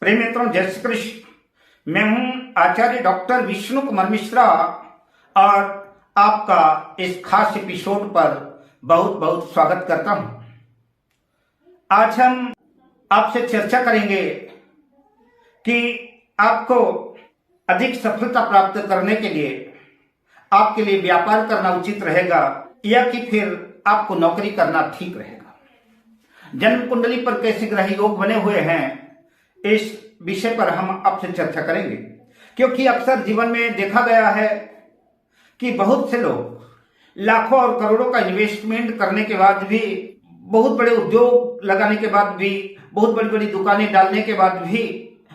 प्रेम मित्रों, जय श्री कृष्ण। मैं हूं आचार्य डॉक्टर विष्णु कुमार मिश्रा और आपका इस खास एपिसोड पर बहुत बहुत स्वागत करता हूं। आज हम आपसे चर्चा करेंगे कि आपको अधिक सफलता प्राप्त करने के लिए आपके लिए व्यापार करना उचित रहेगा या कि फिर आपको नौकरी करना ठीक रहेगा। जन्म कुंडली पर कैसे ग्रह योग बने हुए हैं, इस विषय पर हम आपसे चर्चा करेंगे। क्योंकि अक्सर जीवन में देखा गया है कि बहुत से लोग लाखों और करोड़ों का इन्वेस्टमेंट करने के बाद भी, बहुत बड़े उद्योग लगाने के बाद भी, बहुत बड़ी बड़ी दुकानें डालने के बाद भी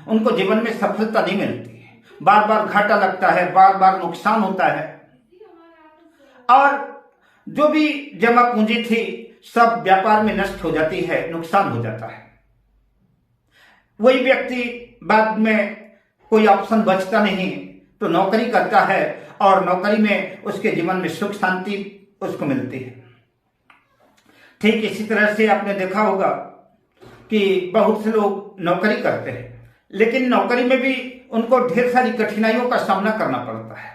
उनको जीवन में सफलता नहीं मिलती। बार बार घाटा लगता है, बार बार नुकसान होता है और जो भी जमा पूंजी थी सब व्यापार में नष्ट हो जाती है, नुकसान हो जाता है। वही व्यक्ति बाद में कोई ऑप्शन बचता नहीं तो नौकरी करता है और नौकरी में उसके जीवन में सुख शांति उसको मिलती है। ठीक इसी तरह से आपने देखा होगा कि बहुत से लोग नौकरी करते हैं, लेकिन नौकरी में भी उनको ढेर सारी कठिनाइयों का सामना करना पड़ता है।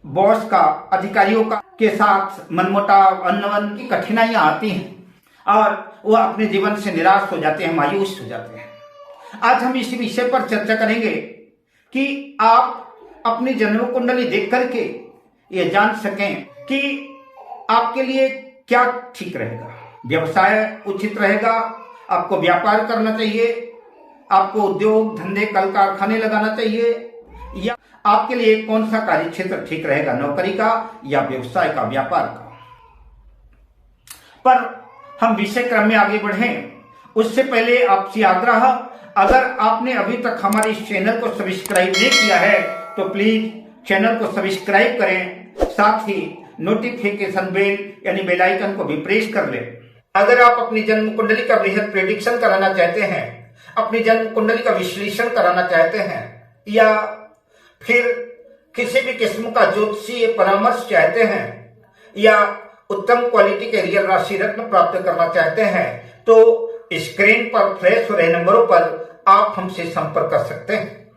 बॉस का, अधिकारियों का के साथ मनमुटाव, अनबन की कठिनाइयां आती हैं और वह अपने जीवन से निराश हो जाते हैं, मायूस हो जाते हैं। आज हम इसी विषय पर चर्चा करेंगे कि आप अपनी जन्म कुंडली देख करके ये जान सकें कि आपके लिए क्या ठीक रहेगा। व्यवसाय उचित रहेगा, आपको व्यापार करना चाहिए, आपको उद्योग धंधे कल कारखाने लगाना चाहिए, या आपके लिए कौन सा कार्य क्षेत्र ठीक रहेगा, नौकरी का या व्यवसाय का, व्यापार का। पर हम विषय क्रम में आगे बढ़ें उससे पहले आपसे आग्रह, अगर आपने अभी तक हमारे इस चैनल को सब्सक्राइब नहीं किया है तो प्लीज चैनल को सब्सक्राइब करें, साथ ही नोटिफिकेशन बेल यानी बेल आइकन को भी प्रेस कर लें। अगर आप अपनी जन्म कुंडली का बृहद प्रेडिक्शन कराना चाहते हैं, अपनी जन्म कुंडली का विश्लेषण कराना चाहते हैं या फिर किसी भी किस्म का ज्योतिषीय परामर्श चाहते हैं या उत्तम क्वालिटी के रियल राशि रत्न प्राप्त करना चाहते हैं तो स्क्रीन पर फ्लैश हो रहे नंबरों पर आप हमसे संपर्क कर सकते हैं।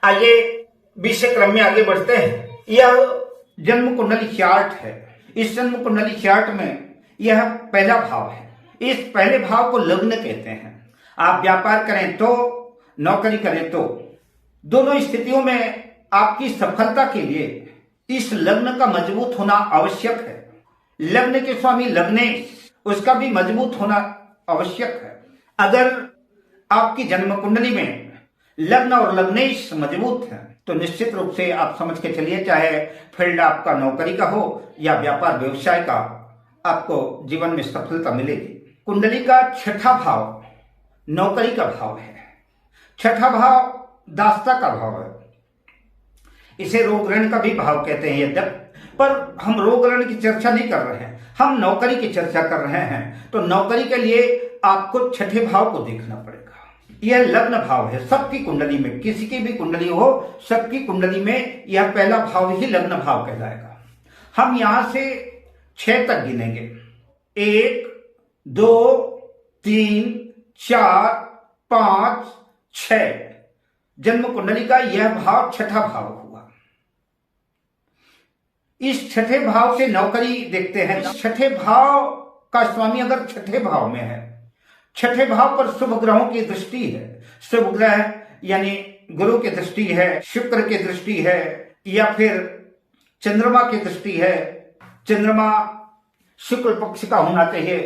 आइए विषय क्रम में आगे बढ़ते हैं। यह जन्म कुंडली चार्ट है। इस जन्म कुंडली चार्ट में यह पहला भाव है। इस पहले भाव को लग्न कहते हैं। आप व्यापार करें तो, नौकरी करें तो, दोनों स्थितियों में आपकी सफलता के लिए इस लग्न का मजबूत होना आवश्यक है। लग्न के स्वामी लग्नेश, उसका भी मजबूत होना आवश्यक है। अगर आपकी जन्म कुंडली में लग्न और लग्नेश मजबूत है तो निश्चित रूप से आप समझ के चलिए, चाहे फील्ड आपका नौकरी का हो या व्यापार व्यवसाय का, आपको जीवन में सफलता मिलेगी। कुंडली का छठा भाव नौकरी का भाव है। छठा भाव दास्ता का भाव है। इसे रोग ऋण का भी भाव कहते हैं यद्यप, पर हम रोग ऋण की चर्चा नहीं कर रहे हैं, हम नौकरी की चर्चा कर रहे हैं। तो नौकरी के लिए आपको छठे भाव को देखना पड़ेगा। यह लग्न भाव है सबकी कुंडली में, किसी की भी कुंडली हो, सबकी कुंडली में यह पहला भाव ही लग्न भाव कहलाएगा। हम यहां से 6 तक गिनेंगे। 1, 2, 3, 4, 5, 6। जन्म कुंडली का यह भाव छठा भाव हुआ। इस छठे भाव से नौकरी देखते हैं। छठे भाव का स्वामी अगर छठे भाव में है, छठे भाव पर शुभ ग्रहों की दृष्टि है। शुभ ग्रह यानी गुरु की दृष्टि है, शुक्र की दृष्टि है या फिर चंद्रमा की दृष्टि है। चंद्रमा शुक्ल पक्ष का होना चाहिए।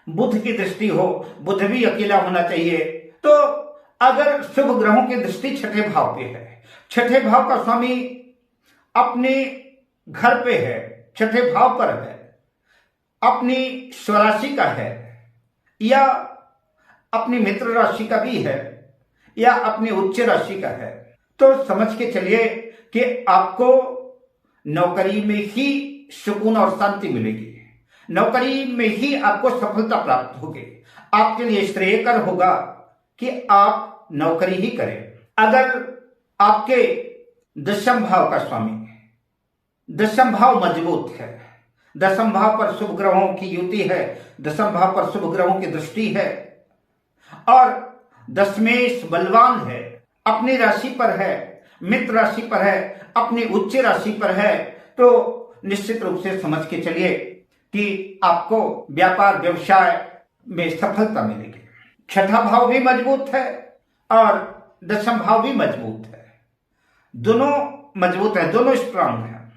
बुध की दृष्टि हो, बुध भी अकेला होना चाहिए। तो अगर शुभ ग्रहों की दृष्टि छठे भाव पे है, छठे भाव का स्वामी अपने घर पे है, छठे भाव पर है, अपनी स्वराशि का है या अपनी मित्र राशि का भी है या अपनी उच्च राशि का है, तो समझ के चलिए कि आपको नौकरी में ही सुकून और शांति मिलेगी। नौकरी में ही आपको सफलता प्राप्त होगी। आपके लिए श्रेयकर होगा कि आप नौकरी ही करें। अगर आपके दशम भाव का स्वामी, दशम भाव मजबूत है, दशम भाव पर शुभ ग्रहों की युति है, दशम भाव पर शुभ ग्रहों की दृष्टि है और दशमेश बलवान है, अपनी राशि पर है, मित्र राशि पर है, अपनी उच्च राशि पर है, तो निश्चित रूप से समझ के चलिए कि आपको व्यापार व्यवसाय में सफलता मिलेगी। छठा भाव भी मजबूत है और दशम भाव भी मजबूत है, दोनों मजबूत है, दोनों स्ट्रांग है।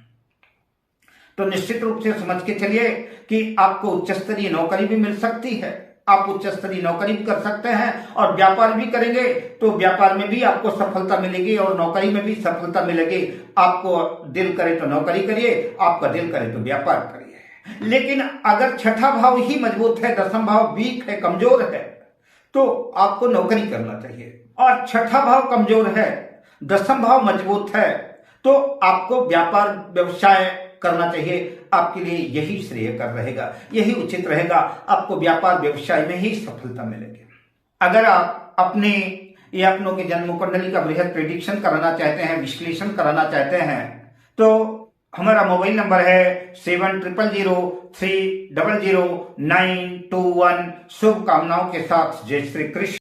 तो निश्चित रूप से समझ के चलिए कि आपको उच्च स्तरीय नौकरी भी मिल सकती है, आप उच्च स्तरीय नौकरी भी कर सकते हैं और व्यापार भी करेंगे तो व्यापार में भी आपको सफलता मिलेगी और नौकरी में भी सफलता मिलेगी। आपको दिल करे तो नौकरी करिए, आपका दिल करे तो व्यापार करिए। लेकिन अगर छठा भाव ही मजबूत है, दसम भाव वीक है, कमजोर है, तो आपको नौकरी करना चाहिए। और छठा भाव कमजोर है, दसम भाव मजबूत है, तो आपको व्यापार व्यवसाय करना चाहिए। आपके लिए यही श्रेयकर रहेगा, यही उचित रहेगा, आपको व्यापार व्यवसाय में ही सफलता मिलेगी। अगर आप अपने या अपनों के जन्म कुंडली का बृहद प्रेडिक्शन कराना चाहते हैं, विश्लेषण कराना चाहते हैं, तो हमारा मोबाइल नंबर है 7003000921। शुभकामनाओं के साथ, जय श्री कृष्ण।